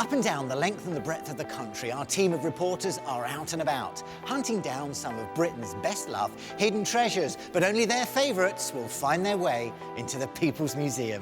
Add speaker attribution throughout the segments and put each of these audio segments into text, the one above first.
Speaker 1: Up and down the length and the breadth of the country, our team of reporters are out and about, hunting down some of Britain's best-loved hidden treasures, but only their favourites will find their way into the People's Museum.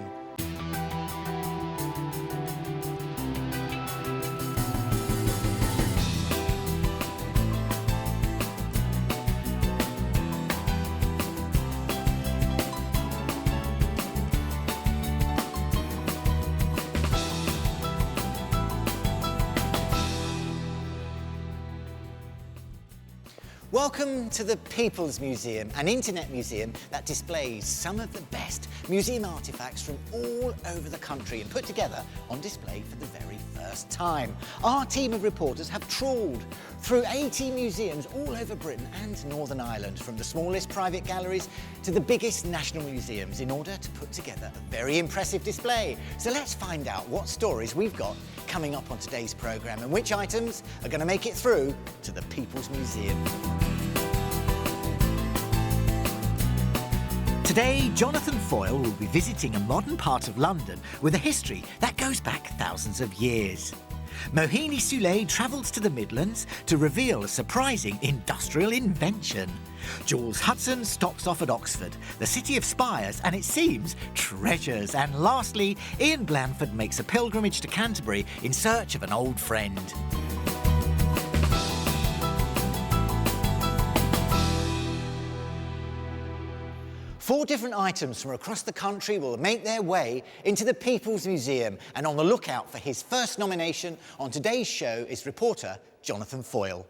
Speaker 1: Welcome to the People's Museum, an internet museum that displays some of the best museum artefacts from all over the country and put together on display for the very first time. Our team of reporters have trawled through 80 museums all over Britain and Northern Ireland, from the smallest private galleries to the biggest national museums, in order to put together a very impressive display. So let's find out what stories we've got coming up on today's programme and which items are going to make it through to the People's Museum. Today, Jonathan Foyle will be visiting a modern part of London with a history that goes back thousands of years. Mohini Soulé travels to the Midlands to reveal a surprising industrial invention. Jules Hudson stops off at Oxford, the city of spires and, it seems, treasures. And lastly, Ian Blanford makes a pilgrimage to Canterbury in search of an old friend. Four different items from across the country will make their way into the People's Museum, and on the lookout for his first nomination on today's show is reporter Jonathan Foyle.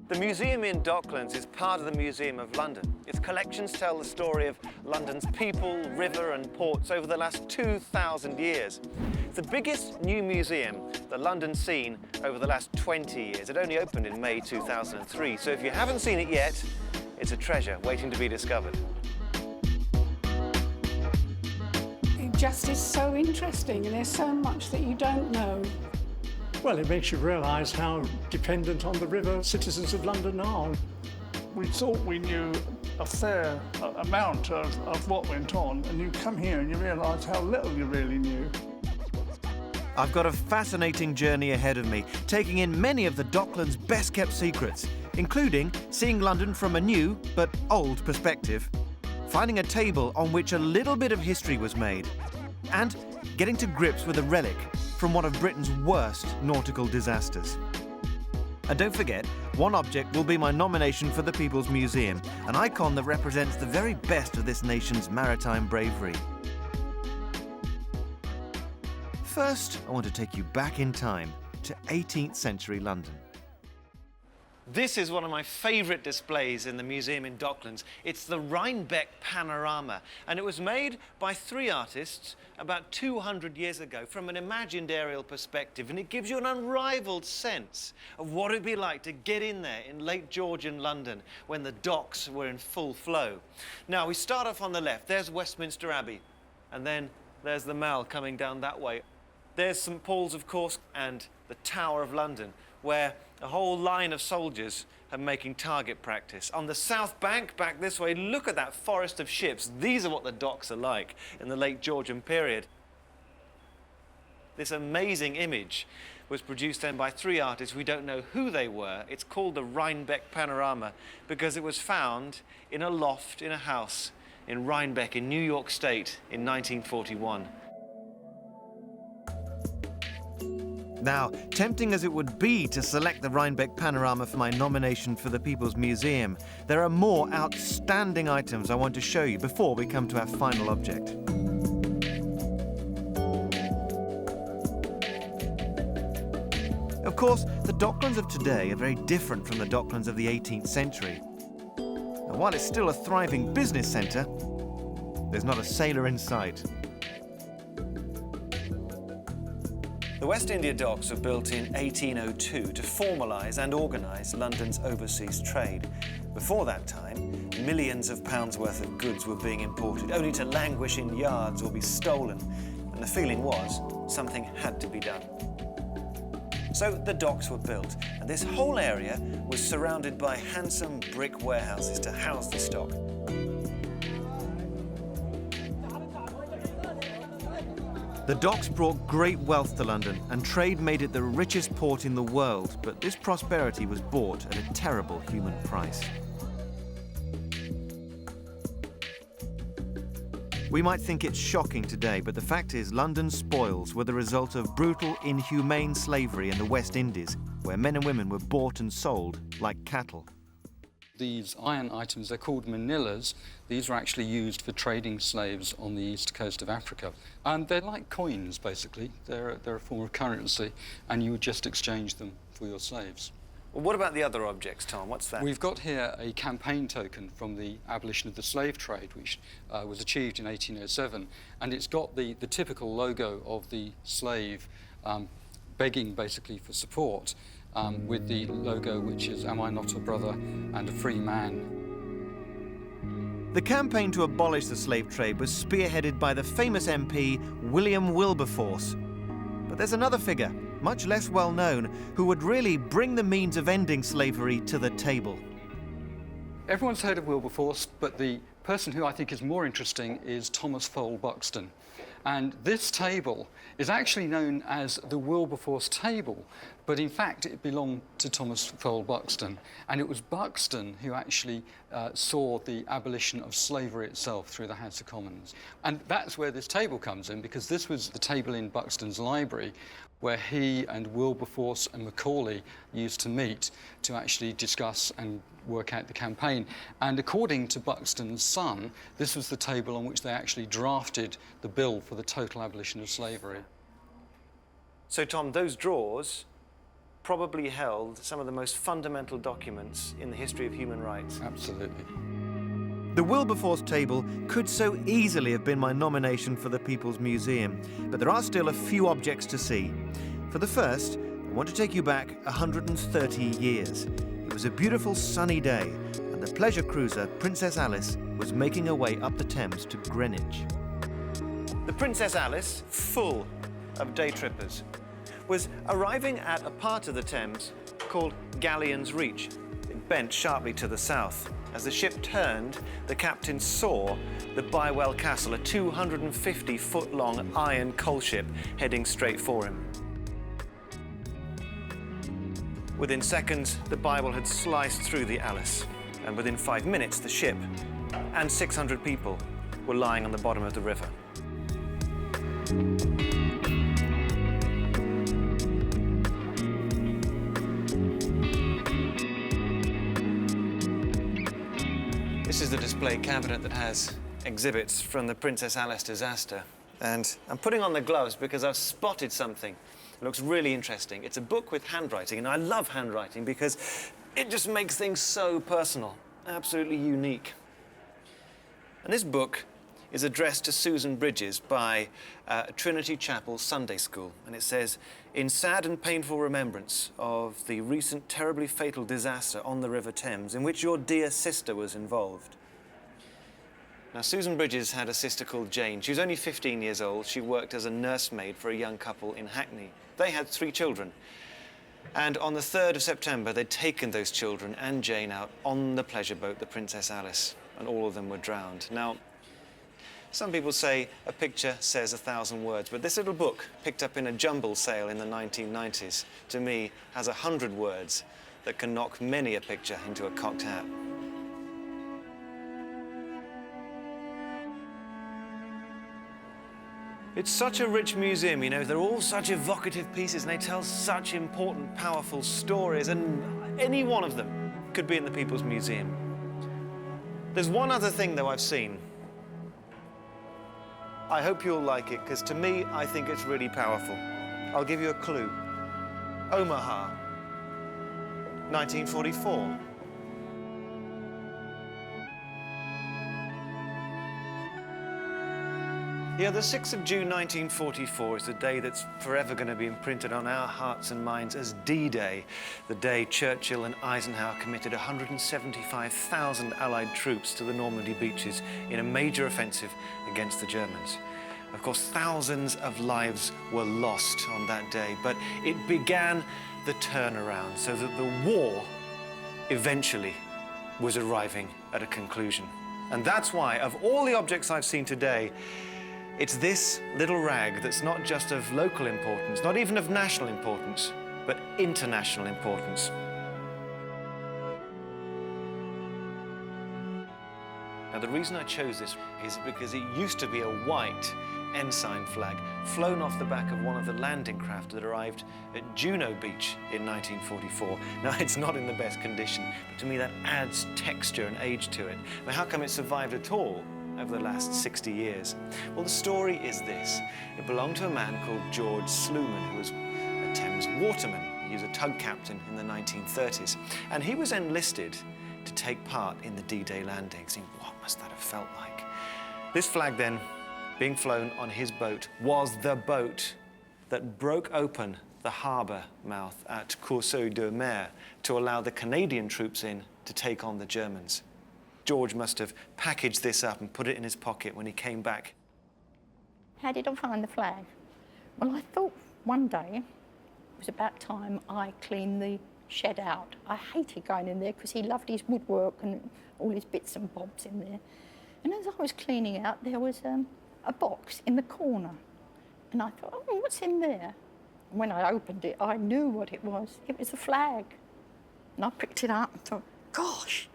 Speaker 2: The museum in Docklands is part of the Museum of London. Its collections tell the story of London's people, river and ports over the last 2,000 years. It's the biggest new museum that London's seen over the last 20 years. It only opened in May 2003, so if you haven't seen it yet, it's a treasure waiting to be discovered.
Speaker 3: It just is so interesting, and there's so much that you don't know.
Speaker 4: Well, it makes you realise how dependent on the river citizens of London are.
Speaker 5: We thought we knew a fair amount of what went on, and you come here and you realise how little you really knew.
Speaker 6: I've got a fascinating journey ahead of me, taking in many of the Docklands' best-kept secrets, including seeing London from a new but old perspective, finding a table on which a little bit of history was made, and getting to grips with a relic from one of Britain's worst nautical disasters. And don't forget, one object will be my nomination for the People's Museum, an icon that represents the very best of this nation's maritime bravery. First, I want to take you back in time to 18th century London.
Speaker 2: This is one of my favourite displays in the museum in Docklands. It's the Rhinebeck panorama, and it was made by three artists about 200 years ago from an imagined aerial perspective, and it gives you an unrivaled sense of what it'd be like to get in there in late Georgian London when the docks were in full flow. Now, we start off on the left. There's Westminster Abbey, and then there's the Mall coming down that way. There's St Paul's, of course, and the Tower of London, where a whole line of soldiers are making target practice. On the south bank, back this way, look at that forest of ships. These are what the docks are like in the late Georgian period. This amazing image was produced then by three artists. We don't know who they were. It's called the Rhinebeck panorama because it was found in a loft in a house in Rhinebeck in New York State in 1941.
Speaker 6: Now, tempting as it would be to select the Rhinebeck panorama for my nomination for the People's Museum, there are more outstanding items I want to show you before we come to our final object. Of course, the Docklands of today are very different from the Docklands of the 18th century. And while it's still a thriving business centre, there's not a sailor in sight.
Speaker 2: The West India Docks were built in 1802 to formalise and organise London's overseas trade. Before that time, millions of pounds worth of goods were being imported, only to languish in yards or be stolen. And the feeling was something had to be done. So the docks were built, and this whole area was surrounded by handsome brick warehouses to house the stock.
Speaker 6: The docks brought great wealth to London, and trade made it the richest port in the world, but this prosperity was bought at a terrible human price. We might think it's shocking today, but the fact is London's spoils were the result of brutal, inhumane slavery in the West Indies, where men and women were bought and sold like cattle.
Speaker 7: These iron items, they're called manillas. These were actually used for trading slaves on the east coast of Africa. And they're like coins, basically. They're a form of currency, and you would just exchange them for your slaves.
Speaker 2: Well, what about the other objects, Tom? What's that?
Speaker 7: We've got here a campaign token from the abolition of the slave trade, which was achieved in 1807. And it's got the typical logo of the slave begging, basically, for support. With the logo which is, "Am I not a brother and a free man?"
Speaker 6: The campaign to abolish the slave trade was spearheaded by the famous MP William Wilberforce. But there's another figure, much less well known, who would really bring the means of ending slavery to the table.
Speaker 7: Everyone's heard of Wilberforce, but the person who I think is more interesting is Thomas Fowell Buxton. And this table is actually known as the Wilberforce table, but in fact it belonged to Thomas Fowell Buxton. And it was Buxton who actually saw the abolition of slavery itself through the House of Commons. And that's where this table comes in, because this was the table in Buxton's library where he and Wilberforce and Macaulay used to meet to actually discuss and work out the campaign. And according to Buxton's son, this was the table on which they actually drafted the bill for the total abolition of slavery.
Speaker 2: So, Tom, those drawers probably held some of the most fundamental documents in the history of human rights.
Speaker 7: Absolutely.
Speaker 6: The Wilberforce table could so easily have been my nomination for the People's Museum, but there are still a few objects to see. For the first, I want to take you back 130 years. It was a beautiful sunny day, and the pleasure cruiser Princess Alice was making her way up the Thames to Greenwich.
Speaker 2: The Princess Alice, full of day trippers, was arriving at a part of the Thames called Galleon's Reach. It bent sharply to the south. As the ship turned, the captain saw the Bywell Castle, a 250-foot-long iron coal ship heading straight for him. Within seconds, the Bywell had sliced through the Alice, and within 5 minutes, the ship and 600 people were lying on the bottom of the river. This is the display cabinet that has exhibits from the Princess Alice disaster. And I'm putting on the gloves because I've spotted something. It looks really interesting. It's a book with handwriting, and I love handwriting because it just makes things so personal, absolutely unique. And this book is addressed to Susan Bridges by Trinity Chapel Sunday School. And it says, "In sad and painful remembrance of the recent terribly fatal disaster on the River Thames, in which your dear sister was involved." Now, Susan Bridges had a sister called Jane. She was only 15 years old. She worked as a nursemaid for a young couple in Hackney. They had 3 children. And on the 3rd of September, they'd taken those children and Jane out on the pleasure boat, the Princess Alice, and all of them were drowned. Now, some people say a picture says 1,000 words, but this little book, picked up in a jumble sale in the 1990s, to me, has 100 words that can knock many a picture into a cocked hat. It's such a rich museum, you know, they're all such evocative pieces and they tell such important, powerful stories, and any one of them could be in the People's Museum. There's one other thing, though, I've seen. I hope you'll like it, because to me, I think it's really powerful. I'll give you a clue. Omaha, 1944. Yeah, the 6th of June 1944 is the day that's forever going to be imprinted on our hearts and minds as D-Day, the day Churchill and Eisenhower committed 175,000 Allied troops to the Normandy beaches in a major offensive against the Germans. Of course, thousands of lives were lost on that day, but it began the turnaround so that the war eventually was arriving at a conclusion. And that's why, of all the objects I've seen today, It's this little rag that's not just of local importance, not even of national importance, but international importance. Now, the reason I chose this is because it used to be a white ensign flag flown off the back of one of the landing craft that arrived at Juno Beach in 1944. Now, it's not in the best condition, but to me that adds texture and age to it. Now, how come it survived at all over the last 60 years? Well, the story is this. It belonged to a man called George Sluman, who was a Thames waterman. He was a tug captain in the 1930s, and he was enlisted to take part in the D-Day landings. And what must that have felt like? This flag then, being flown on his boat, was the boat that broke open the harbour mouth at Courseulles-de-Mer to allow the Canadian troops in to take on the Germans. George must have packaged this up and put it in his pocket when he came back.
Speaker 8: How did I find the flag? Well, I thought one day it was about time I cleaned the shed out. I hated going in there because he loved his woodwork and all his bits and bobs in there. And as I was cleaning out, there was a box in the corner. And I thought, oh, what's in there? And when I opened it, I knew what it was. It was a flag. And I picked it up and thought, gosh,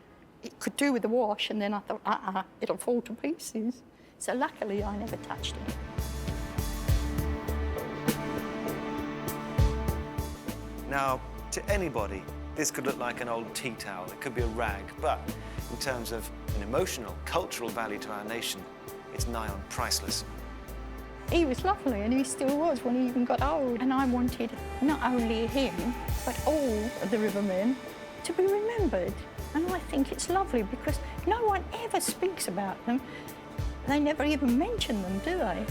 Speaker 8: it could do with the wash. And then I thought, it'll fall to pieces. So luckily, I never touched it.
Speaker 2: Now, to anybody, this could look like an old tea towel. It could be a rag, but in terms of an emotional, cultural value to our nation, it's nigh on priceless.
Speaker 8: He was lovely, and he still was when he even got old. And I wanted not only him, but all of the rivermen to be remembered. And I think it's lovely because no one ever speaks about them. They never even mention them, do they?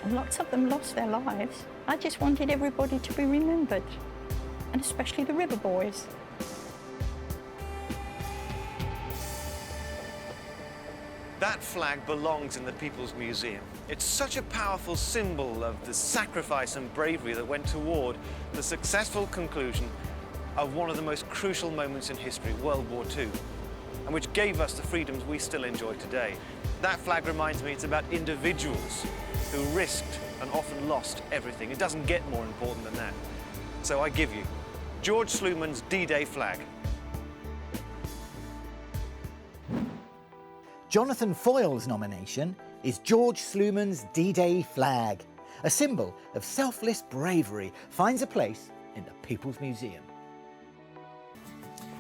Speaker 8: And lots of them lost their lives. I just wanted everybody to be remembered, and especially the river boys.
Speaker 2: That flag belongs in the People's Museum. It's such a powerful symbol of the sacrifice and bravery that went toward the successful conclusion of one of the most crucial moments in history, World War II, and which gave us the freedoms we still enjoy today. That flag reminds me it's about individuals who risked and often lost everything. It doesn't get more important than that. So I give you George Sluman's D-Day flag.
Speaker 1: Jonathan Foyle's nomination is George Sluman's D-Day flag. A symbol of selfless bravery finds a place in the People's Museum.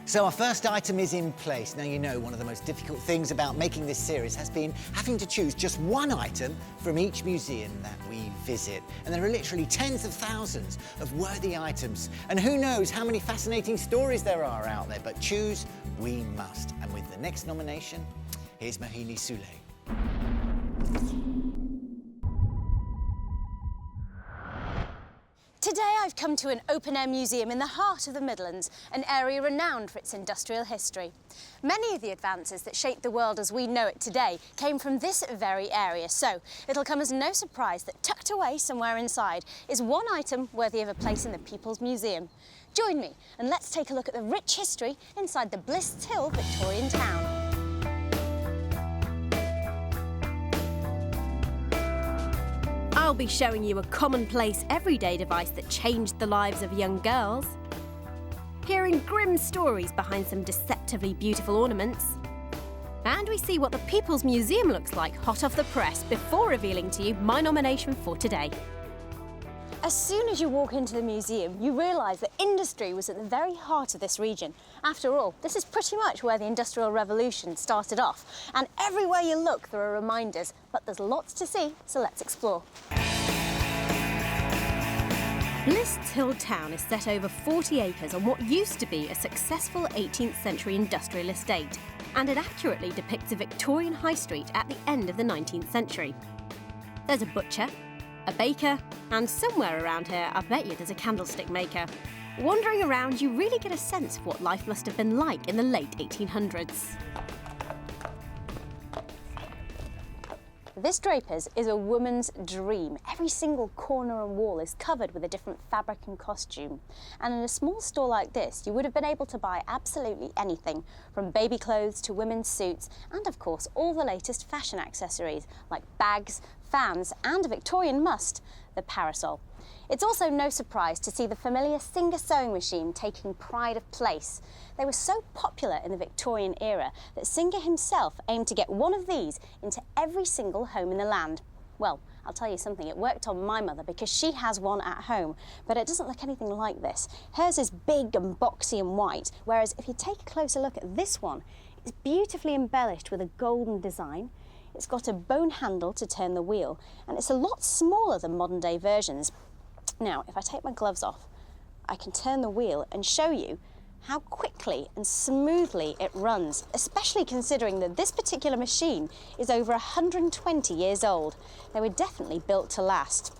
Speaker 1: So our first item is in place. Now, you know, one of the most difficult things about making this series has been having to choose just one item from each museum that we visit. And there are literally tens of thousands of worthy items. And who knows how many fascinating stories there are out there, but choose we must. And with the next nomination, here's Mohini Soule.
Speaker 9: Today I've come to an open-air museum in the heart of the Midlands, an area renowned for its industrial history. Many of the advances that shaped the world as we know it today came from this very area, so it'll come as no surprise that tucked away somewhere inside is one item worthy of a place in the People's Museum. Join me and let's take a look at the rich history inside the Bliss Hill Victorian town.
Speaker 10: I'll be showing you a commonplace, everyday device that changed the lives of young girls, hearing grim stories behind some deceptively beautiful ornaments, and we see what the People's Museum looks like hot off the press before revealing to you my nomination for today.
Speaker 9: As soon as you walk into the museum, you realise that industry was at the very heart of this region. After all, this is pretty much where the Industrial Revolution started off. And everywhere you look, there are reminders. But there's lots to see, so let's explore.
Speaker 10: Bliss Hill town is set over 40 acres on what used to be a successful 18th century industrial estate. And it accurately depicts a Victorian high street at the end of the 19th century. There's a butcher, a baker, and somewhere around here, I bet you there's a candlestick maker. Wandering around, you really get a sense of what life must have been like in the late 1800s.
Speaker 9: This draper's is a woman's dream. Every single corner and wall is covered with a different fabric and costume. And in a small store like this, you would have been able to buy absolutely anything, from baby clothes to women's suits, and of course, all the latest fashion accessories, like bags, fans, and a Victorian must, the parasol. It's also no surprise to see the familiar Singer sewing machine taking pride of place. They were so popular in the Victorian era that Singer himself aimed to get one of these into every single home in the land. Well, I'll tell you something, it worked on my mother because she has one at home, but it doesn't look anything like this. Hers is big and boxy and white, whereas if you take a closer look at this one, it's beautifully embellished with a golden design. It's got a bone handle to turn the wheel, and it's a lot smaller than modern day versions. Now, if I take my gloves off, I can turn the wheel and show you how quickly and smoothly it runs, especially considering that this particular machine is over 120 years old. They were definitely built to last.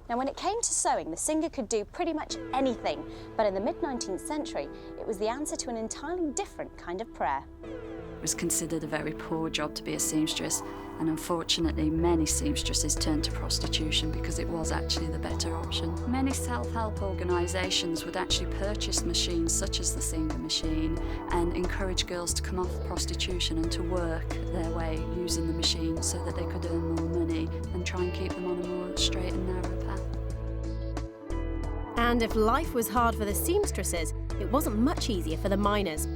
Speaker 9: Now, when it came to sewing, the Singer could do pretty much anything, but in the mid-19th century, it was the answer to an entirely different kind of prayer.
Speaker 11: It was considered a very poor job to be a seamstress, and unfortunately many seamstresses turned to prostitution because it was actually the better option. Many self-help organisations would actually purchase machines such as the Singer machine and encourage girls to come off prostitution and to work their way using the machine so that they could earn more money and try and keep them on a more straight and narrow path.
Speaker 10: And if life was hard for the seamstresses, it wasn't much easier for the miners.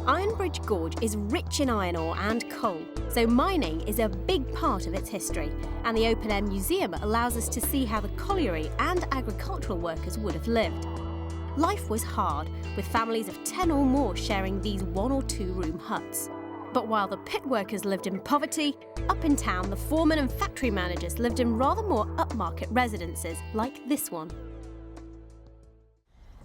Speaker 10: Ironbridge Gorge is rich in iron ore and coal, so mining is a big part of its history, and the open-air museum allows us to see how the colliery and agricultural workers would have lived. Life was hard, with families of 10 or more sharing these 1 or 2 room huts. But while the pit workers lived in poverty, up in town the foremen and factory managers lived in rather more upmarket residences like this one.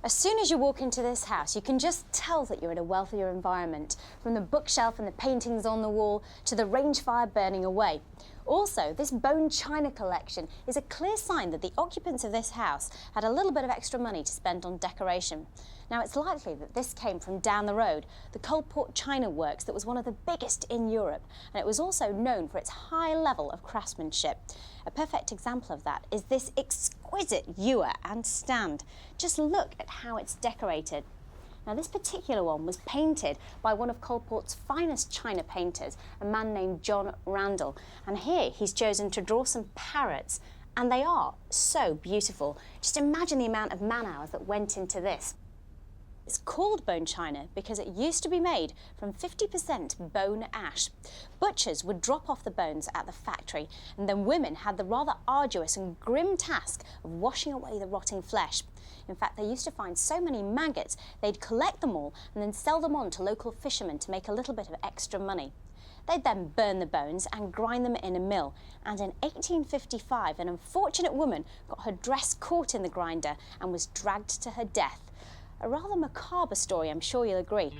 Speaker 9: As soon as you walk into this house, you can just tell that you're in a wealthier environment, from the bookshelf and the paintings on the wall to the range fire burning away. Also, this bone china collection is a clear sign that the occupants of this house had a little bit of extra money to spend on decoration. Now, it's likely that this came from down the road, the Coalport China Works that was one of the biggest in Europe, and it was also known for its high level of craftsmanship. A perfect example of that is this exquisite ewer and stand. Just look at how it's decorated. Now, this particular one was painted by one of Coalport's finest china painters, a man named John Randall. And here he's chosen to draw some parrots, and they are so beautiful. Just imagine the amount of man-hours that went into this. It's called bone china because it used to be made from 50% bone ash. Butchers would drop off the bones at the factory, and then women had the rather arduous and grim task of washing away the rotting flesh. In fact, they used to find so many maggots, they'd collect them all and then sell them on to local fishermen to make a little bit of extra money. They'd then burn the bones and grind them in a mill, and in 1855 an unfortunate woman got her dress caught in the grinder and was dragged to her death. A rather macabre story, I'm sure you'll agree.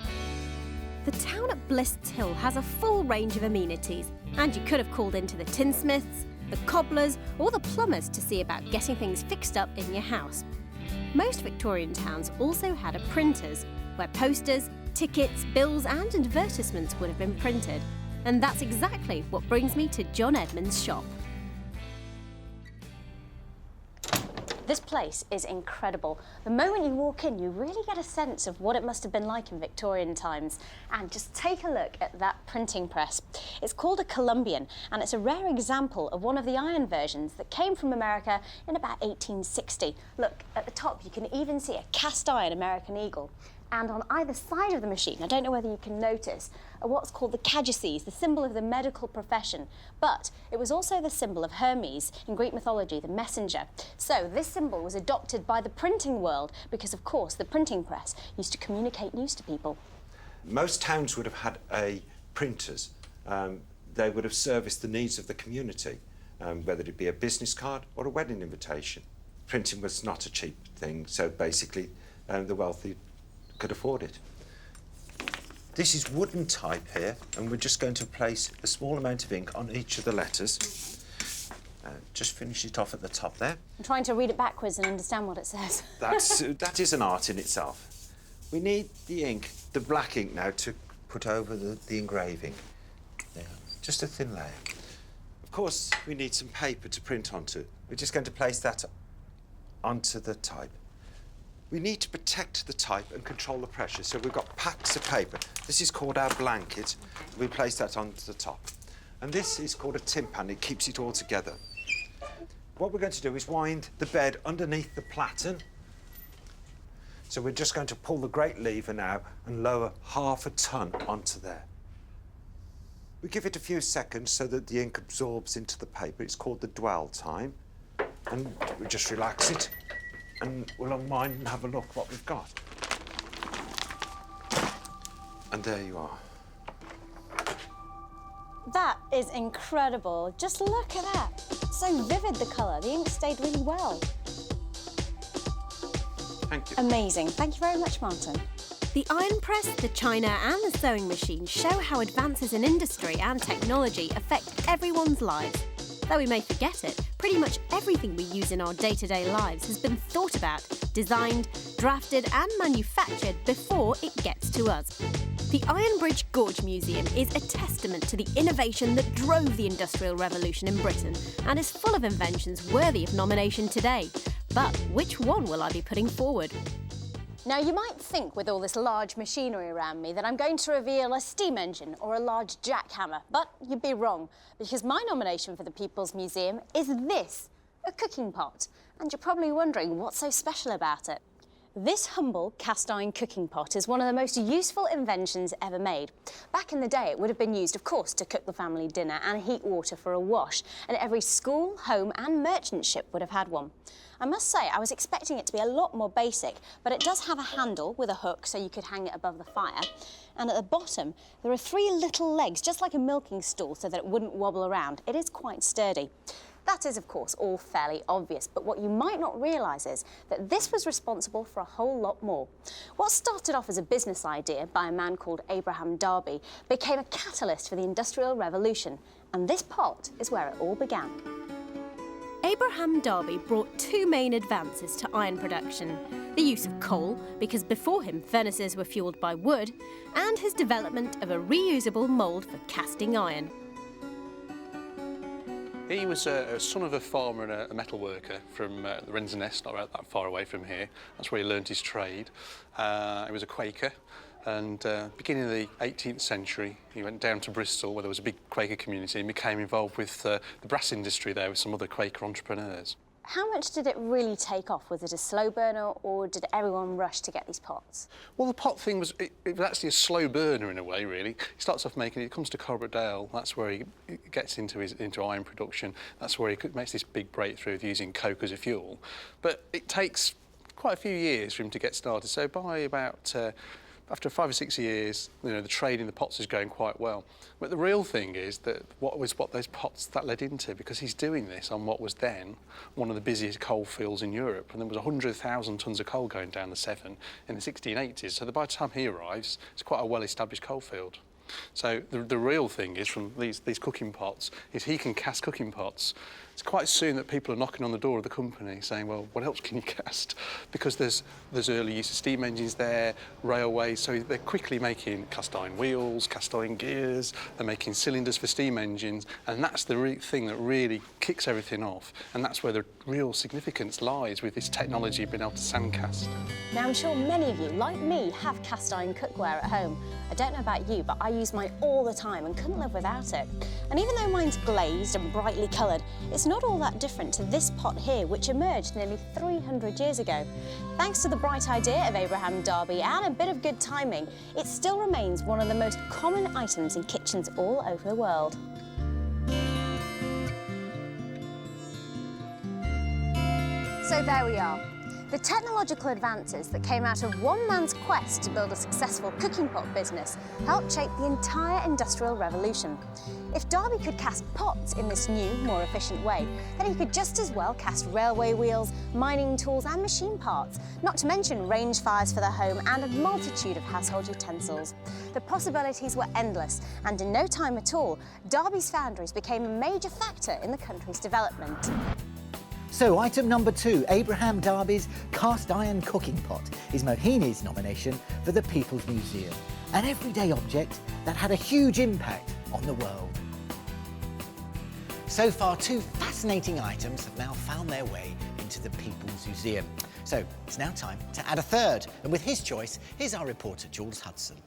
Speaker 10: The town at Bliss Hill has a full range of amenities, and you could have called into the tinsmiths, the cobblers or the plumbers to see about getting things fixed up in your house. Most Victorian towns also had a printers, where posters, tickets, bills and advertisements would have been printed. And that's exactly what brings me to John Edmund's shop.
Speaker 9: This place is incredible. The moment you walk in, you really get a sense of what it must have been like in Victorian times. And just take a look at that printing press. It's called a Columbian, and it's a rare example of one of the iron versions that came from America in about 1860. Look, at the top you can even see a cast iron American eagle. And on either side of the machine, I don't know whether you can notice, are what's called the caducees, the symbol of the medical profession. But it was also the symbol of Hermes in Greek mythology, the messenger. So this symbol was adopted by the printing world because, of course, the printing press used to communicate news to people.
Speaker 12: Most towns would have had printers. They would have serviced the needs of the community, whether it be a business card or a wedding invitation. Printing was not a cheap thing, so basically the wealthy could afford it. This is wooden type here, and we're just going to place a small amount of ink on each of the letters. Just finish it off at the top there.
Speaker 9: I'm trying to read it backwards and understand what it says.
Speaker 12: That is an art in itself. We need the ink, the black ink now, to put over the engraving. There, just a thin layer. Of course, we need some paper to print onto. We're just going to place that onto the type. We need to protect the type and control the pressure, so we've got packs of paper. This is called our blanket. We place that onto the top. And this is called a timpan. It keeps it all together. What we're going to do is wind the bed underneath the platen. So we're just going to pull the great lever now and lower half a ton onto there. We give it a few seconds so that the ink absorbs into the paper. It's called the dwell time. And we just relax it and we'll unwind and have a look what we've got. And there you are.
Speaker 9: That is incredible. Just look at that. So vivid, the colour. The ink stayed really well.
Speaker 12: Thank you.
Speaker 9: Amazing. Thank you very much, Martin.
Speaker 10: The iron press, the china and the sewing machine show how advances in industry and technology affect everyone's lives. Though we may forget it, pretty much everything we use in our day-to-day lives has been thought about, designed, drafted and manufactured before it gets to us. The Iron Bridge Gorge Museum is a testament to the innovation that drove the Industrial Revolution in Britain and is full of inventions worthy of nomination today. But which one will I be putting forward?
Speaker 9: Now, you might think with all this large machinery around me that I'm going to reveal a steam engine or a large jackhammer, but you'd be wrong, because my nomination for the People's Museum is this, a cooking pot. And you're probably wondering what's so special about it. This humble cast iron cooking pot is one of the most useful inventions ever made. Back in the day, it would have been used, of course, to cook the family dinner and heat water for a wash, and every school, home and merchant ship would have had one. I must say, I was expecting it to be a lot more basic, but it does have a handle with a hook so you could hang it above the fire. And at the bottom, there are 3 little legs, just like a milking stool, so that it wouldn't wobble around. It is quite sturdy. That is, of course, all fairly obvious, but what you might not realise is that this was responsible for a whole lot more. What started off as a business idea by a man called Abraham Darby became a catalyst for the Industrial Revolution, and this pot is where it all began.
Speaker 10: Abraham Darby brought 2 main advances to iron production. The use of coal, because before him furnaces were fuelled by wood, and his development of a reusable mould for casting iron.
Speaker 13: He was a son of a farmer and a metal worker from the Wren's Nest, not that far away from here. That's where he learned his trade. He was a Quaker, and beginning of the 18th century, he went down to Bristol, where there was a big Quaker community, and became involved with the brass industry there with some other Quaker entrepreneurs.
Speaker 9: How much did it really take off? Was it a slow burner, or did everyone rush to get these pots?
Speaker 13: Well, the pot thing was, it was actually a slow burner in a way, really. He starts off making it, comes to Corbett Dale, that's where he gets into iron production. That's where he makes this big breakthrough of using coke as a fuel. But it takes quite a few years for him to get started. So by about after 5 or 6 years, the trade in the pots is going quite well. But the real thing is that what those pots that led into, because he's doing this on what was then one of the busiest coal fields in Europe, and there was 100,000 tonnes of coal going down the Severn in the 1680s. So by the time he arrives, it's quite a well-established coal field. So the real thing is, from these cooking pots, is he can cast cooking pots. It's quite soon that people are knocking on the door of the company saying, well, what else can you cast? Because there's early use of steam engines there, railways, so they're quickly making cast iron wheels, cast iron gears, they're making cylinders for steam engines, and that's the thing that really kicks everything off, and that's where the real significance lies with this technology being able to sandcast.
Speaker 9: Now, I'm sure many of you, like me, have cast iron cookware at home. I don't know about you, but I use mine all the time and couldn't live without it. And even though mine's glazed and brightly coloured, it's not all that different to this pot here, which emerged nearly 300 years ago. Thanks to the bright idea of Abraham Darby and a bit of good timing, it still remains one of the most common items in kitchens all over the world. So there we are. The technological advances that came out of one man's quest to build a successful cooking pot business helped shape the entire Industrial Revolution. If Darby could cast pots in this new, more efficient way, then he could just as well cast railway wheels, mining tools and machine parts, not to mention range fires for the home and a multitude of household utensils. The possibilities were endless, and in no time at all, Darby's foundries became a major factor in the country's development.
Speaker 1: So item number 2, Abraham Darby's cast iron cooking pot, is Mohini's nomination for the People's Museum. An everyday object that had a huge impact on the world. So far, 2 fascinating items have now found their way into the People's Museum. So it's now time to add a third, and with his choice, here's our reporter Jules Hudson.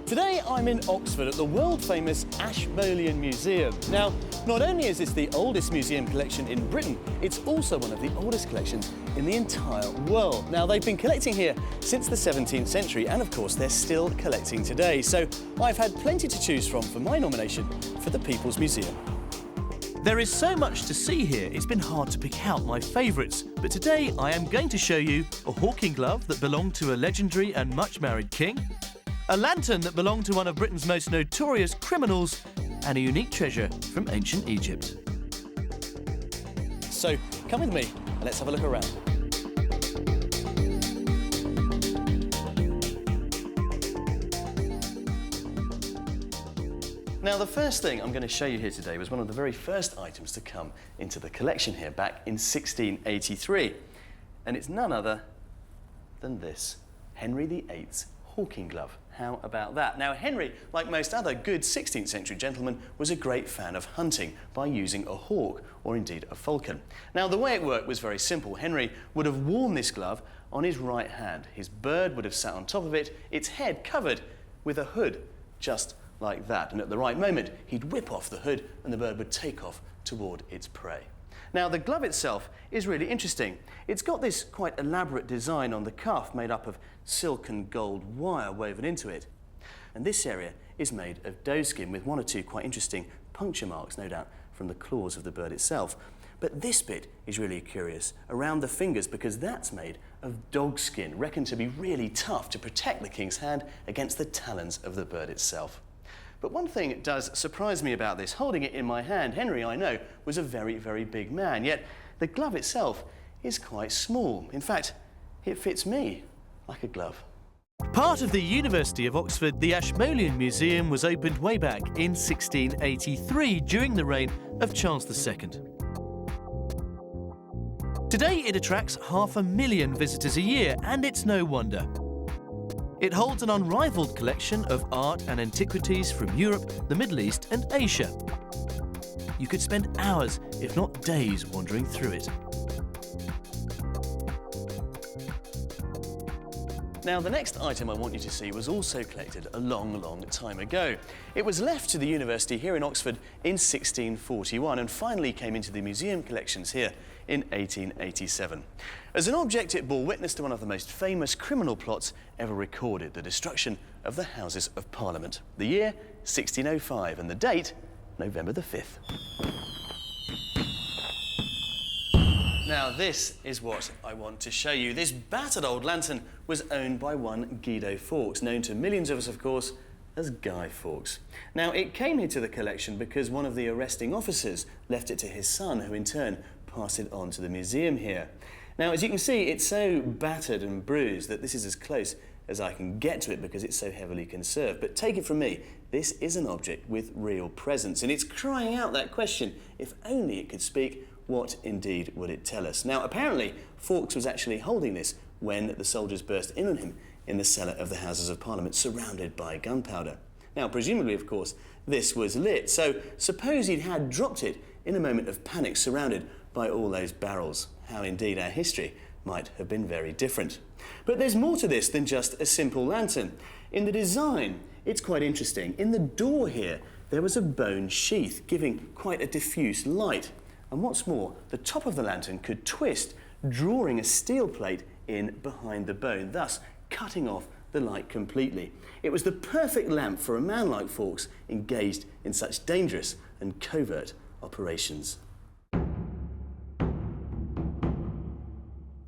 Speaker 14: Today I'm in Oxford at the world-famous Ashmolean Museum. Now, not only is this the oldest museum collection in Britain, it's also one of the oldest collections in the entire world. Now, they've been collecting here since the 17th century, and of course they're still collecting today. So I've had plenty to choose from for my nomination for the People's Museum.
Speaker 6: There is so much to see here, it's been hard to pick out my favourites. But today I am going to show you a hawking glove that belonged to a legendary and much-married king, a lantern that belonged to one of Britain's most notorious criminals, and a unique treasure from ancient Egypt.
Speaker 14: So come with me and let's have a look around. Now, the first thing I'm going to show you here today was one of the very first items to come into the collection here back in 1683. And it's none other than this, Henry VIII's hawking glove. How about that? Now, Henry, like most other good 16th century gentlemen, was a great fan of hunting by using a hawk, or indeed a falcon. Now, the way it worked was very simple. Henry would have worn this glove on his right hand. His bird would have sat on top of it, its head covered with a hood, just like that. And at the right moment, he'd whip off the hood and the bird would take off toward its prey. Now, the glove itself is really interesting. It's got this quite elaborate design on the cuff made up of silk and gold wire woven into it. And this area is made of doeskin with one or two quite interesting puncture marks, no doubt, from the claws of the bird itself. But this bit is really curious, around the fingers, because that's made of dog skin, reckoned to be really tough to protect the king's hand against the talons of the bird itself. But one thing that does surprise me about this, holding it in my hand, Henry, I know, was a very, very big man, yet the glove itself is quite small. In fact, it fits me like a glove.
Speaker 6: Part of the University of Oxford, the Ashmolean Museum was opened way back in 1683 during the reign of Charles II. Today it attracts 500,000 visitors a year, and it's no wonder. It holds an unrivaled collection of art and antiquities from Europe, the Middle East and Asia. You could spend hours, if not days, wandering through it.
Speaker 14: Now, the next item I want you to see was also collected a long, long time ago. It was left to the university here in Oxford in 1641 and finally came into the museum collections here in 1887. As an object, it bore witness to one of the most famous criminal plots ever recorded, the destruction of the Houses of Parliament. The year, 1605, and the date, November the 5th. Now, this is what I want to show you. This battered old lantern was owned by one Guido Fawkes, known to millions of us, of course, as Guy Fawkes. Now, it came here to the collection because one of the arresting officers left it to his son, who in turn passed it on to the museum here. Now, as you can see, it's so battered and bruised that this is as close as I can get to it because it's so heavily conserved. But take it from me, this is an object with real presence, and it's crying out that question, if only it could speak, what indeed would it tell us? Now, apparently, Fawkes was actually holding this when the soldiers burst in on him in the cellar of the Houses of Parliament, surrounded by gunpowder. Now, presumably, of course, this was lit, so suppose he'd had dropped it in a moment of panic, surrounded by all those barrels. How indeed our history might have been very different. But there's more to this than just a simple lantern. In the design, it's quite interesting. In the door here, there was a bone sheath, giving quite a diffuse light. And what's more, the top of the lantern could twist, drawing a steel plate in behind the bone, thus cutting off the light completely. It was the perfect lamp for a man like Fawkes engaged in such dangerous and covert operations.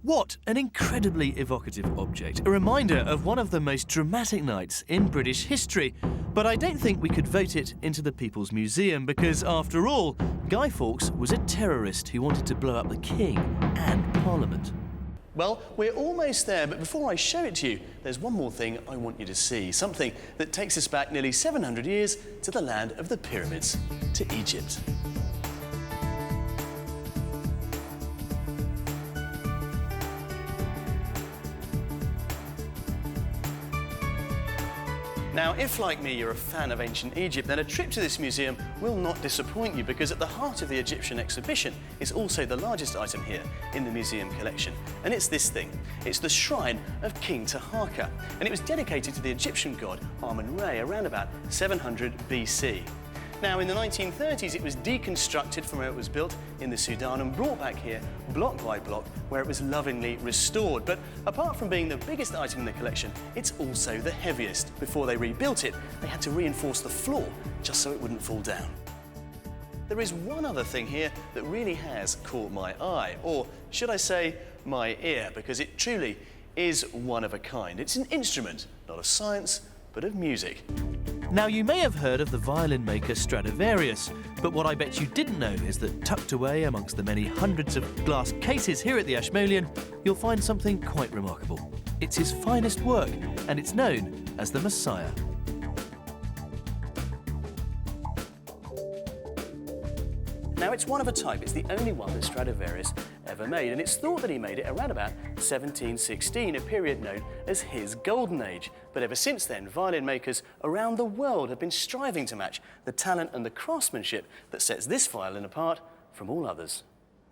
Speaker 6: What an incredibly evocative object, a reminder of one of the most dramatic nights in British history. But I don't think we could vote it into the People's Museum because, after all, Guy Fawkes was a terrorist who wanted to blow up the King and Parliament.
Speaker 14: Well, we're almost there, but before I show it to you, there's one more thing I want you to see, something that takes us back nearly 700 years to the land of the pyramids, to Egypt. Now, if like me you're a fan of ancient Egypt, then a trip to this museum will not disappoint you, because at the heart of the Egyptian exhibition is also the largest item here in the museum collection. And it's this thing. It's the shrine of King Taharqa, and it was dedicated to the Egyptian god Amun-Re around about 700 BC. Now, in the 1930s, it was deconstructed from where it was built in the Sudan and brought back here, block by block, where it was lovingly restored. But apart from being the biggest item in the collection, it's also the heaviest. Before they rebuilt it, they had to reinforce the floor just so it wouldn't fall down. There is one other thing here that really has caught my eye, or should I say, my ear, because it truly is one of a kind. It's an instrument, not of science, but of music.
Speaker 6: Now, you may have heard of the violin maker Stradivarius, but what I bet you didn't know is that tucked away amongst the many hundreds of glass cases here at the Ashmolean, you'll find something quite remarkable. It's his finest work, and it's known as the Messiah.
Speaker 14: Now, it's one of a type. It's the only one that Stradivarius ever made, and it's thought that he made it around about 1716, a period known as his golden age. But ever since then, violin makers around the world have been striving to match the talent and the craftsmanship that sets this violin apart from all others.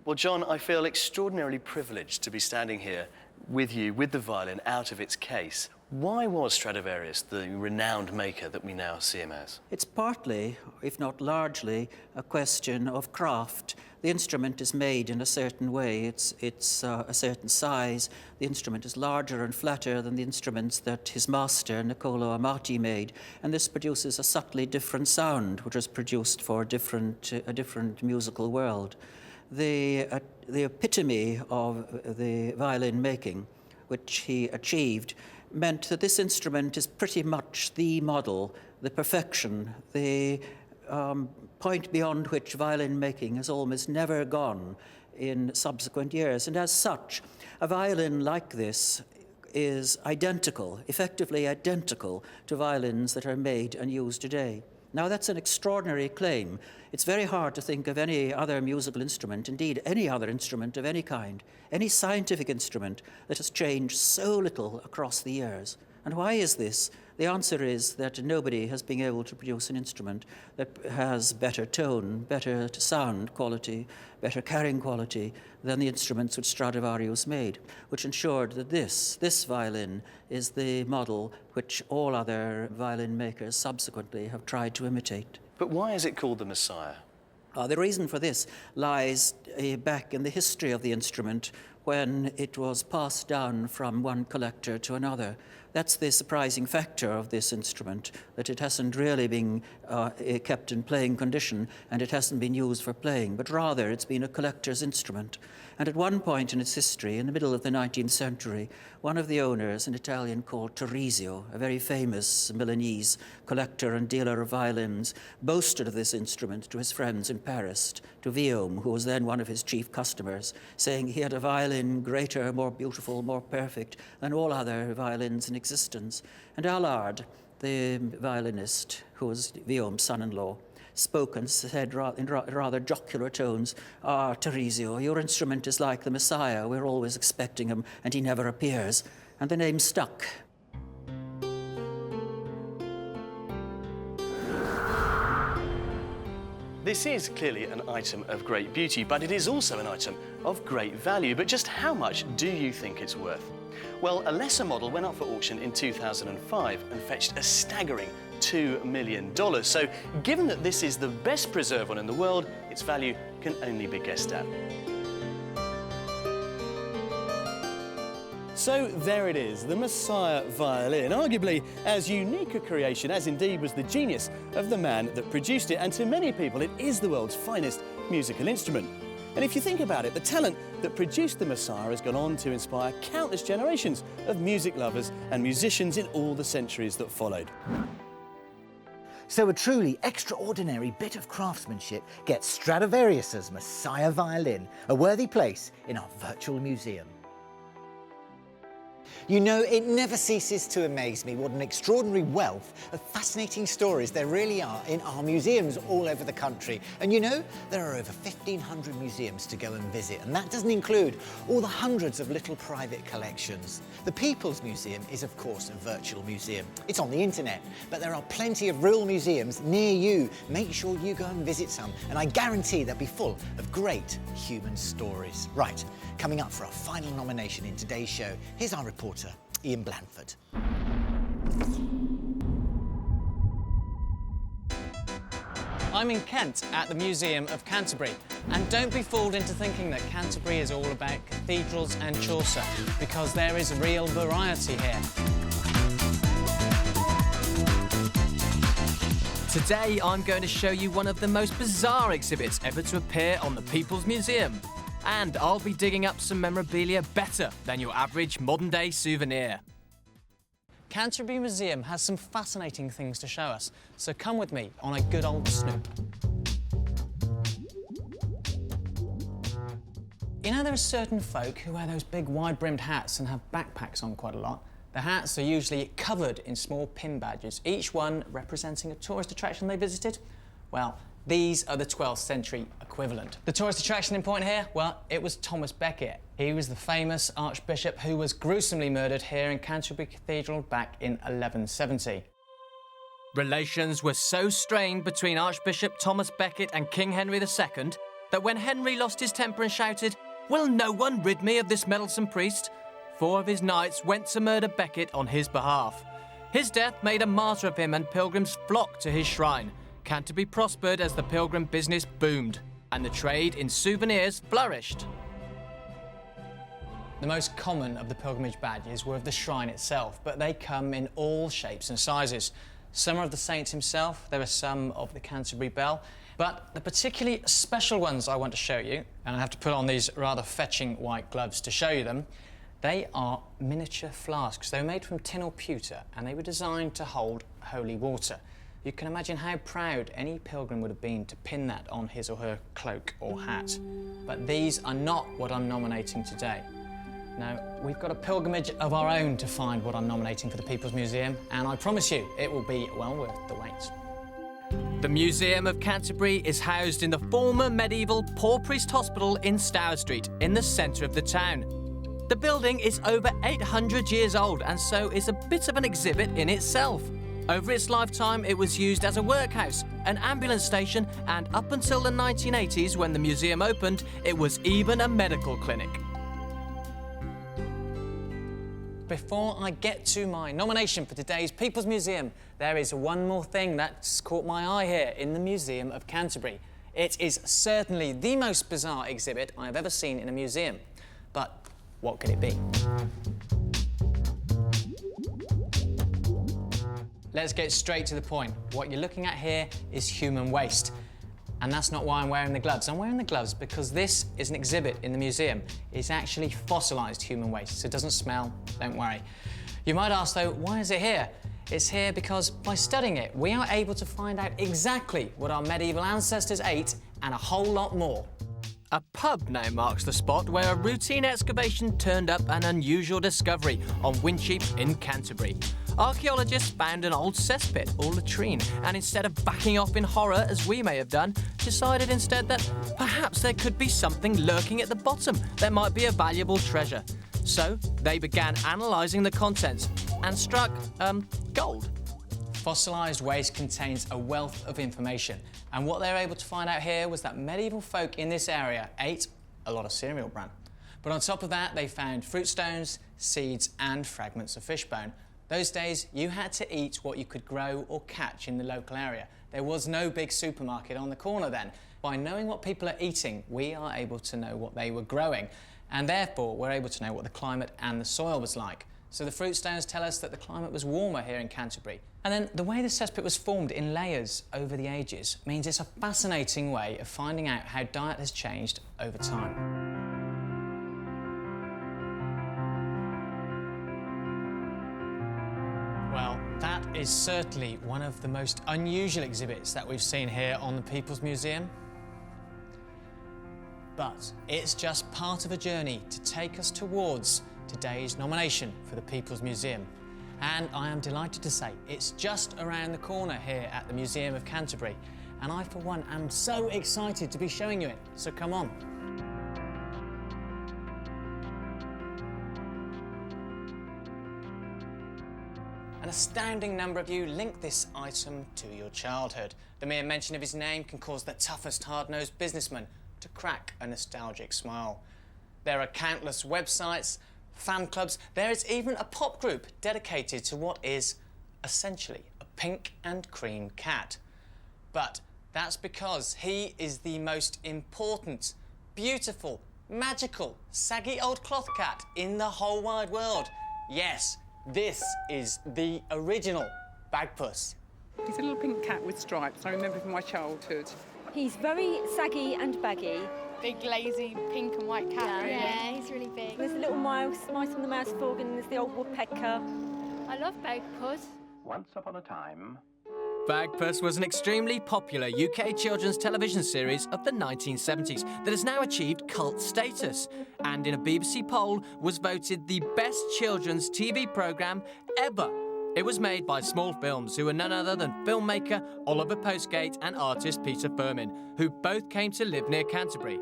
Speaker 14: Well, John, I feel extraordinarily privileged to be standing here with you, with the violin out of its case. Why was Stradivarius the renowned maker that we now see him as?
Speaker 15: It's partly, if not largely, a question of craft. The instrument is made in a certain way. It's a certain size. The instrument is larger and flatter than the instruments that his master, Niccolo Amati, made. And this produces a subtly different sound, which is produced for a different musical world. The epitome of the violin making, which he achieved, meant that this instrument is pretty much the model, the perfection, the point beyond which violin making has almost never gone in subsequent years. And as such, a violin like this is identical, effectively identical to violins that are made and used today. Now, that's an extraordinary claim. It's very hard to think of any other musical instrument, indeed any other instrument of any kind, any scientific instrument that has changed so little across the years. And why is this? The answer is that nobody has been able to produce an instrument that has better tone, better sound quality, better carrying quality than the instruments which Stradivarius made, which ensured that this violin is the model which all other violin makers subsequently have tried to imitate.
Speaker 14: But why is it called the Messiah?
Speaker 15: The reason for this lies back in the history of the instrument, when it was passed down from one collector to another. That's the surprising factor of this instrument, that it hasn't really been kept in playing condition, and it hasn't been used for playing, but rather it's been a collector's instrument. And at one point in its history, in the middle of the 19th century, one of the owners, an Italian called Torrisio, a very famous Milanese collector and dealer of violins, boasted of this instrument to his friends in Paris, to Guillaume, who was then one of his chief customers, saying he had a violin greater, more beautiful, more perfect than all other violins in existence. And Allard, the violinist, who was Guillaume's son-in-law, spoke and said in rather jocular tones, Torrisio, your instrument is like the Messiah. We're always expecting him, and he never appears. And the name stuck.
Speaker 14: This is clearly an item of great beauty, but it is also an item of great value. But just how much do you think it's worth? Well, a lesser model went up for auction in 2005 and fetched a staggering $2 million. So, given that this is the best preserved one in the world, its value can only be guessed at. So there it is, the Messiah violin, arguably as unique a creation as indeed was the genius of the man that produced it, and to many people it is the world's finest musical instrument. And if you think about it, the talent that produced the Messiah has gone on to inspire countless generations of music lovers and musicians in all the centuries that followed.
Speaker 1: So a truly extraordinary bit of craftsmanship gets Stradivarius's Messiah violin a worthy place in our virtual museum. You know, it never ceases to amaze me what an extraordinary wealth of fascinating stories there really are in our museums all over the country. And you know, there are over 1,500 museums to go and visit, and that doesn't include all the hundreds of little private collections. The People's Museum is, of course, a virtual museum. It's on the internet, but there are plenty of real museums near you. Make sure you go and visit some, and I guarantee they'll be full of great human stories. Right, coming up for our final nomination in today's show, here's our reporter, Ian Blanford.
Speaker 16: I'm in Kent at the Museum of Canterbury, and don't be fooled into thinking that Canterbury is all about cathedrals and Chaucer, because there is real variety here.
Speaker 17: Today I'm going to show you one of the most bizarre exhibits ever to appear on the People's Museum. And I'll be digging up some memorabilia better than your average modern-day souvenir.
Speaker 16: Canterbury Museum has some fascinating things to show us, so come with me on a good old snoop. You know, there are certain folk who wear those big wide-brimmed hats and have backpacks on quite a lot. The hats are usually covered in small pin badges, each one representing a tourist attraction they visited. Well, these are the 12th century equivalent. The tourist attraction in point here, well, it was Thomas Becket. He was the famous archbishop who was gruesomely murdered here in Canterbury Cathedral back in 1170.
Speaker 17: Relations were so strained between Archbishop Thomas Becket and King Henry II that when Henry lost his temper and shouted, "Will no one rid me of this meddlesome priest?" 4 of his knights went to murder Becket on his behalf. His death made a martyr of him and pilgrims flocked to his shrine. Canterbury prospered as the pilgrim business boomed, and the trade in souvenirs flourished.
Speaker 16: The most common of the pilgrimage badges were of the shrine itself, but they come in all shapes and sizes. Some are of the saint himself, there are some of the Canterbury Bell, but the particularly special ones I want to show you, and I have to put on these rather fetching white gloves to show you them, they are miniature flasks. They were made from tin or pewter, and they were designed to hold holy water. You can imagine how proud any pilgrim would have been to pin that on his or her cloak or hat. But these are not what I'm nominating today. Now, we've got a pilgrimage of our own to find what I'm nominating for the People's Museum, and I promise you, it will be well worth the wait.
Speaker 17: The Museum of Canterbury is housed in the former medieval Poor Priest Hospital in Stour Street, in the centre of the town. The building is over 800 years old and so is a bit of an exhibit in itself. Over its lifetime, it was used as a workhouse, an ambulance station, and up until the 1980s, when the museum opened, it was even a medical clinic.
Speaker 16: Before I get to my nomination for today's People's Museum, there is one more thing that's caught my eye here in the Museum of Canterbury. It is certainly the most bizarre exhibit I've ever seen in a museum. But what could it be? Let's get straight to the point. What you're looking at here is human waste. And that's not why I'm wearing the gloves. I'm wearing the gloves because this is an exhibit in the museum. It's actually fossilised human waste, so it doesn't smell, don't worry. You might ask, though, why is it here? It's here because by studying it, we are able to find out exactly what our medieval ancestors ate and a whole lot more.
Speaker 17: A pub now marks the spot where a routine excavation turned up an unusual discovery on Wincheap in Canterbury. Archaeologists found an old cesspit or latrine, and instead of backing off in horror as we may have done, decided instead that perhaps there could be something lurking at the bottom that might be a valuable treasure. So they began analysing the contents and struck gold.
Speaker 16: Fossilised waste contains a wealth of information, and what they were able to find out here was that medieval folk in this area ate a lot of cereal bran. But on top of that, they found fruit stones, seeds, and fragments of fish bone. Those days, you had to eat what you could grow or catch in the local area. There was no big supermarket on the corner then. By knowing what people are eating, we are able to know what they were growing, and therefore we're able to know what the climate and the soil was like. So the fruit stones tell us that the climate was warmer here in Canterbury. And then the way the cesspit was formed in layers over the ages means it's a fascinating way of finding out how diet has changed over time. Well, that is certainly one of the most unusual exhibits that we've seen here on the People's Museum. But it's just part of a journey to take us towards today's nomination for the People's Museum. And I am delighted to say it's just around the corner here at the Museum of Canterbury. And I, for one, am so excited to be showing you it. So come on. An astounding number of you link this item to your childhood. The mere mention of his name can cause the toughest hard-nosed businessman to crack a nostalgic smile. There are countless websites, fan clubs, there is even a pop group dedicated to what is essentially a pink and cream cat. But that's because he is the most important, beautiful, magical, saggy old cloth cat in the whole wide world. Yes, this is the original Bagpuss.
Speaker 18: He's a little pink cat with stripes. I remember from my childhood.
Speaker 19: He's very saggy and baggy.
Speaker 20: Big, lazy, pink and white cat, really.
Speaker 19: Yeah, he's really big. There's a little mice on the mouse frog, and there's the old woodpecker.
Speaker 20: I love Bagpuss.
Speaker 21: Once upon a time...
Speaker 17: Bagpuss was an extremely popular UK children's television series of the 1970s that has now achieved cult status, and in a BBC poll was voted the best children's TV programme ever. It was made by Small Films, who were none other than filmmaker Oliver Postgate and artist Peter Furman, who both came to live near Canterbury.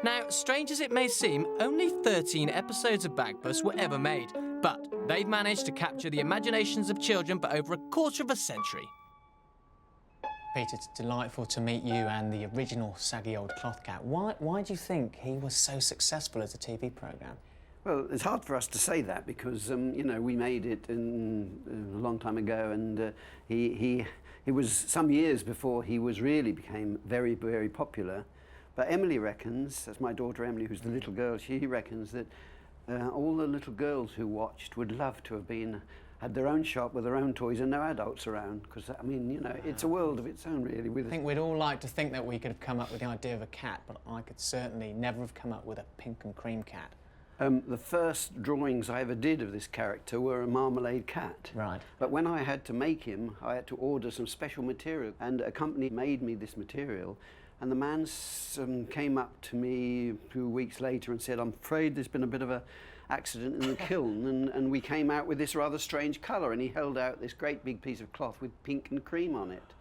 Speaker 17: Now, strange as it may seem, only 13 episodes of Bagpuss were ever made, but they've managed to capture the imaginations of children for over a quarter of a century.
Speaker 16: Peter, it's delightful to meet you and the original saggy old cloth cat. Why do you think he was so successful as a TV programme?
Speaker 22: Well, it's hard for us to say that because, you know, we made it a long time ago, and he was some years before he really became very, very popular. But Emily reckons, that's my daughter Emily, who's the little girl, she reckons that all the little girls who watched would love to have had their own shop with their own toys and no adults around, because, I mean, you know, it's a world of its own, really.
Speaker 16: I think we'd all like to think that we could have come up with the idea of a cat, but I could certainly never have come up with a pink and cream cat.
Speaker 22: The first drawings I ever did of this character were a marmalade cat.
Speaker 16: Right.
Speaker 22: But when I had to make him, I had to order some special material, and a company made me this material, and the man came up to me a few weeks later and said, "I'm afraid there's been a bit of an accident in the kiln, and we came out with this rather strange colour," and he held out this great big piece of cloth with pink and cream on it.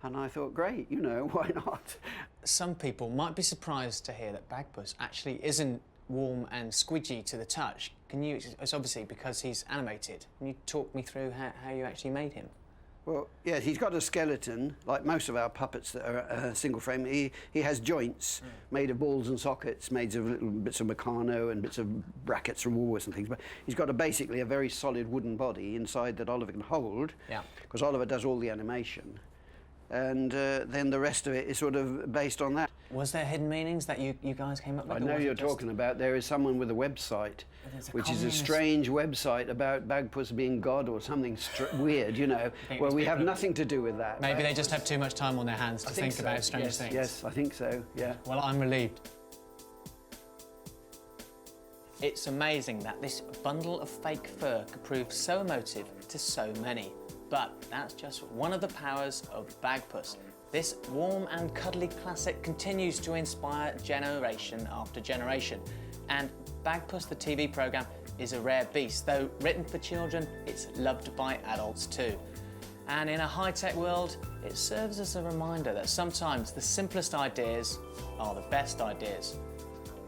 Speaker 22: And I thought, great, you know, why not?
Speaker 16: Some people might be surprised to hear that Bagpuss actually isn't warm and squidgy to the touch. It's obviously because he's animated. Can you talk me through how you actually made him?
Speaker 22: Well, yeah, he's got a skeleton, like most of our puppets that are single frame. He has joints made of balls and sockets, made of little bits of Meccano and bits of brackets from Woolworths and things. But he's got basically a very solid wooden body inside that Oliver can hold, because Oliver does all the animation. And then the rest of it is sort of based on that.
Speaker 16: Was there hidden meanings that you guys came up with?
Speaker 22: I know you're talking about. There is someone with a website, which is a strange website about Bagpuss being God or something weird, you know. Well, we have nothing to do with that.
Speaker 16: Maybe they just have too much time on their hands to think about strange things.
Speaker 22: Yes, I think so, yeah.
Speaker 16: Well, I'm relieved. It's amazing that this bundle of fake fur could prove so emotive to so many. But that's just one of the powers of Bagpuss. This warm and cuddly classic continues to inspire generation after generation. And Bagpuss, the TV programme, is a rare beast. Though written for children, it's loved by adults too. And in a high-tech world, it serves as a reminder that sometimes the simplest ideas are the best ideas.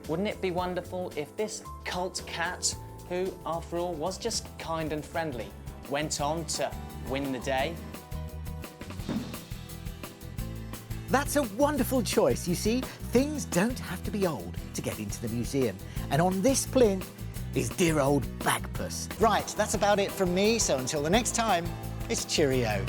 Speaker 16: Wouldn't it be wonderful if this cult cat, who, after all, was just kind and friendly, went on to win the day?
Speaker 1: That's a wonderful choice. You see, things don't have to be old to get into the museum. And on this plinth is dear old Bagpuss. Right, that's about it from me. So until the next time, it's cheerio.